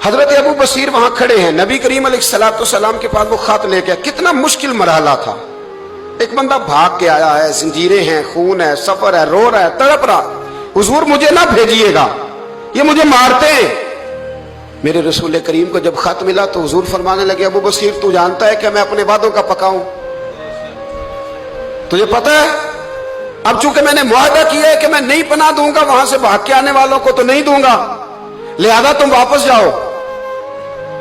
حضرت ابو بصیر وہاں کھڑے ہیں، نبی کریم علیہ الصلوۃ والسلام کے پاس وہ خط لے کے، کتنا مشکل مرحلہ تھا۔ ایک بندہ بھاگ کے آیا ہے، زنجیریں ہیں، خون ہے، سفر ہے، رو رہا ہے، تڑپ رہا، حضور مجھے نہ بھیجیے گا، یہ مجھے مارتے ہیں۔ میرے رسول کریم کو جب خط ملا تو حضور فرمانے لگے، ابو بصیر تو جانتا ہے کہ میں اپنے وعدوں کا پکا ہوں، تجھے پتہ ہے اب چونکہ میں نے معاہدہ کیا ہے کہ میں نہیں پناہ دوں گا وہاں سے بھاگ کے آنے والوں کو، تو نہیں دوں گا، لہذا تم واپس جاؤ۔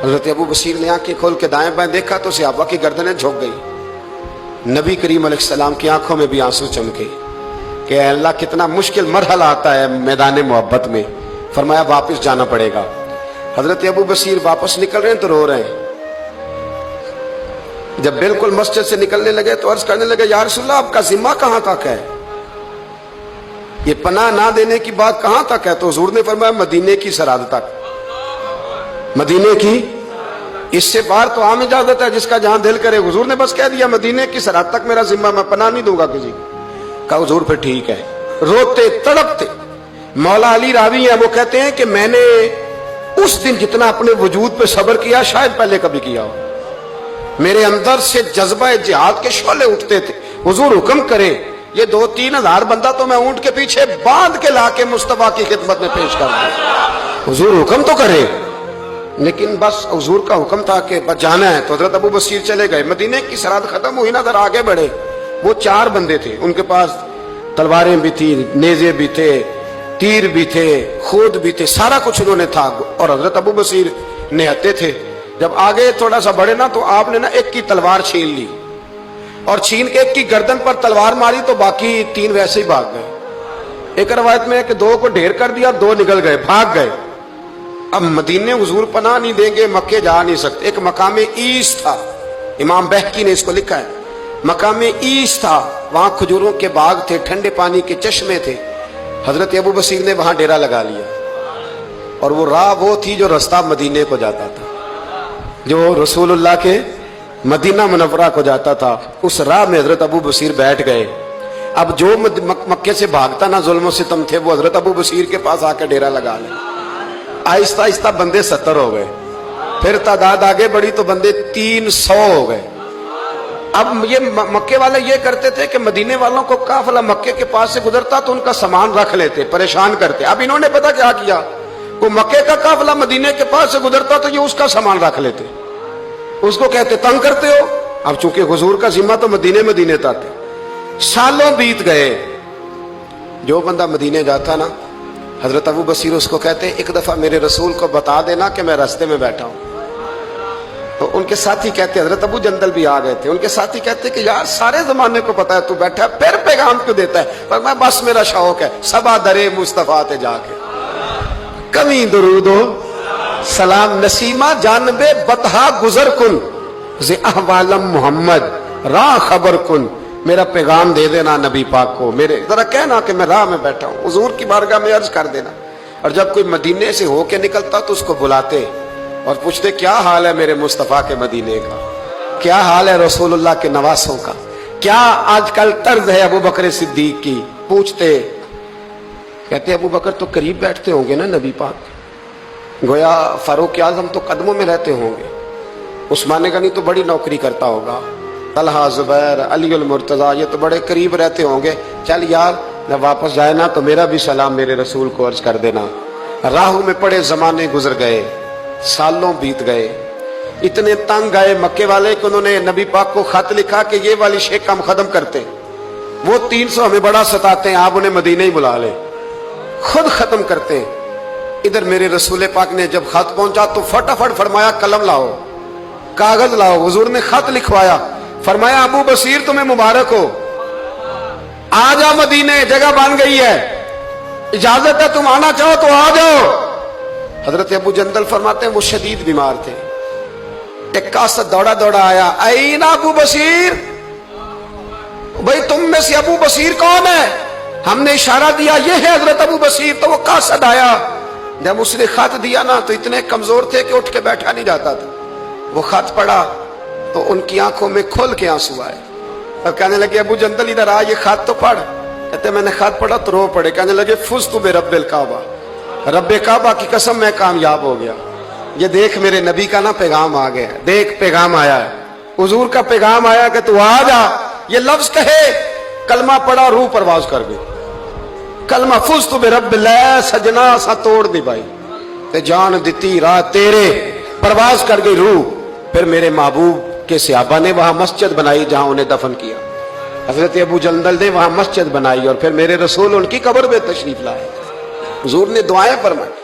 حضرت ابو بصیر نے آنکھیں کھول کے دائیں بائیں دیکھا تو صحابہ کی گردنیں جھک گئی۔ نبی کریم علیہ السلام کی آنکھوں میں بھی آنسو چمکے کہ اے اللہ کتنا مشکل مرحلہ آتا ہے میدان محبت میں، فرمایا واپس جانا پڑے گا۔ حضرت ابو بصیر واپس نکل رہے ہیں تو رو رہے ہیں۔ جب بالکل مسجد سے نکلنے لگے تو عرض کرنے لگے، یا رسول اللہ آپ کا ذمہ کہاں تک ہے، یہ پناہ نہ دینے کی بات کہاں تک ہے؟ تو حضور نے فرمایا مدینے کی سرحد تک، مدینے کی، اس سے باہر تو عام اجازت ہے جس کا جہاں دل کرے۔ حضور نے بس کہہ دیا مدینے کی سرحد تک میرا ذمہ، میں پناہ نہیں دوں گا کسی کو۔ کہا حضور پھر ٹھیک ہے۔ روتے تڑپتے مولا علی راوی ہیں، وہ کہتے ہیں کہ میں نے اس دن جتنا اپنے وجود پہ صبر کیا شاید پہلے کبھی کیا ہو۔ میرے اندر سے جذبہ جہاد کے شعلے اٹھتے تھے، حضور حکم کرے یہ 2-3 ہزار بندہ تو میں اونٹ کے پیچھے باندھ کے لا کے مصطفیٰ کی خدمت میں پیش کر دوں، حضور حکم تو کرے۔ لیکن بس حضور کا حکم تھا کہ بس جانا ہے، تو حضرت ابو بصیر چلے گئے۔ مدینے کی سرحد ختم ہوئی نا، ذرا آگے بڑھے، وہ 4 بندے تھے، ان کے پاس تلواریں بھی تھی، نیزے بھی تھے، تیر بھی تھے، خود بھی تھے، سارا کچھ انہوں نے تھا، اور حضرت ابو بصیر نہتے تھے۔ جب آگے تھوڑا سا بڑھے نا تو آپ نے نا ایک کی تلوار چھین لی، اور چھین کے ایک کی گردن پر تلوار ماری تو باقی 3 ویسے ہی بھاگ گئے۔ ایک روایت میں ہے کہ 2 کو ڈھیر کر دیا، 2 نکل گئے، بھاگ گئے۔ اب مدینے حضور پناہ نہیں دیں گے، مکے جا نہیں سکتے۔ ایک مقام ایس تھا، امام بہقی نے اس کو لکھا ہے، مقام ایس تھا، وہاں کھجوروں کے باغ تھے، ٹھنڈے پانی کے چشمے تھے۔ حضرت ابو بصیر نے وہاں ڈیرا لگا لیا، اور وہ راہ وہ تھی جو رستہ مدینے کو جاتا تھا، جو رسول اللہ کے مدینہ منورہ کو جاتا تھا، اس راہ میں حضرت ابو بصیر بیٹھ گئے۔ اب جو مکے سے بھاگتا نہ ظلم و ستم تھے، وہ حضرت ابو بصیر کے پاس آ کے ڈیرا لگا لے۔ آہستہ آہستہ بندے 70 ہو گئے، پھر تعداد آگے بڑھی تو بندے 300 ہو گئے۔ اب یہ مکے والے یہ کرتے تھے کہ مدینے والوں کو قافلہ مکے کے پاس سے گزرتا تو ان کا سامان رکھ لیتے، پریشان کرتے۔ اب انہوں نے پتا کیا کیا، وہ مکے کا قافلہ مدینے کے پاس سے گزرتا تو یہ اس کا سامان رکھ لیتے، اس کو کہتے تنگ کرتے ہو۔ اب چونکہ حضور کا ذمہ تو مدینے تھا۔ سالوں بیت گئے، جو بندہ مدینے جاتا نا، حضرت ابو بصیر اس کو کہتے ایک دفعہ میرے رسول کو بتا دینا کہ میں راستے میں بیٹھا ہوں۔ تو ان کے ساتھی کہتے، حضرت ابو جندل بھی آ گئے تھے، ان کے ساتھی کہتے کہ یار سارے زمانے کو پتا ہے تو بیٹھا ہے، پھر پیغام کیوں دیتا ہے؟ پر میں بس میرا شوق ہے، سبا درے مصطفیٰ تے جا کے کمی درود و سلام نسیمہ جانب بطحا گزر کن ز احوالم محمد راہ خبر کن، میرا پیغام دے دینا نبی پاک کو، میرے ذرا کہنا کہ میں راہ میں بیٹھا ہوں، حضور کی بارگاہ میں عرض کر دینا۔ اور جب کوئی مدینے سے ہو کے نکلتا تو اس کو بلاتے اور پوچھتے کیا حال ہے میرے مصطفیٰ کے مدینے کا، کیا حال ہے رسول اللہ کے نواسوں کا، کیا آج کل طرز ہے ابو بکر صدیق کی، پوچھتے۔ کہتے ابو بکر تو قریب بیٹھتے ہوں گے نا نبی پاک، گویا فاروق اعظم تو قدموں میں رہتے ہوں گے، عثمان غنی تو بڑی نوکری کرتا ہوگا، طلحہ زبیر علی المرتضیٰ یہ تو بڑے قریب رہتے ہوں گے، چل یار جب واپس جائے نا تو میرا بھی سلام میرے رسول کو عرض کر دینا۔ راہوں میں پڑے زمانے گزر گئے، سالوں بیت گئے، اتنے تنگ آئے مکے والے کہ انہوں نے نبی پاک کو خط لکھا کہ یہ والی شیخ ہم ختم کرتے، وہ 300 ہمیں بڑا ستاتے ہیں، آپ انہیں مدینہ ہی بلا لیں، خود ختم کرتے ہیں۔ ادھر میرے رسول پاک نے جب خط پہنچا تو فٹافٹ فرمایا قلم لاؤ، کاغذ لاؤ۔ حضور نے خط لکھوایا، فرمایا ابو بصیر تمہیں مبارک ہو، آ جا مدینے، جگہ بن گئی ہے، اجازت ہے تم آنا چاہو تو آ جاؤ۔ حضرت ابو جندل فرماتے ہیں وہ شدید بیمار تھے، ایک قاصد دوڑا دوڑا آیا، این ابو بصیر، بھئی تم میں سے ابو بصیر کون ہے؟ ہم نے اشارہ دیا یہ ہے حضرت ابو بصیر، تو وہ قاصد آیا۔ جب اس نے خط دیا نا تو اتنے کمزور تھے کہ اٹھ کے بیٹھا نہیں جاتا تھا، وہ خط پڑھا تو ان کی آنکھوں میں کھل کے آنسو آئے اور کہنے لگے ابو جندل ادھر آ، یہ خط تو پڑھ۔ کہتے میں نے خط پڑھا تو رو پڑے، کہنے لگے فزت برب الکعبہ، رب کعبہ کی قسم میں کامیاب ہو گیا، یہ دیکھ میرے نبی کا نا پیغام آ گیا ہے، دیکھ پیغام آیا ہے، حضور کا پیغام آیا کہ تو آ جا، یہ لفظ کہے، کلمہ پڑا، روح پرواز کر گئی، کلمہ فزت برب اللہ، سجنا سا توڑ دی بھائی تے جان دیتی راہ تیرے، پرواز کر گئی روح۔ پھر میرے محبوب کے صحابہ نے وہاں مسجد بنائی جہاں انہیں دفن کیا، حضرت ابو جندل نے وہاں مسجد بنائی، اور پھر میرے رسول ان کی قبر پہ تشریف لائے، حضور نے دعائیں فرمائی۔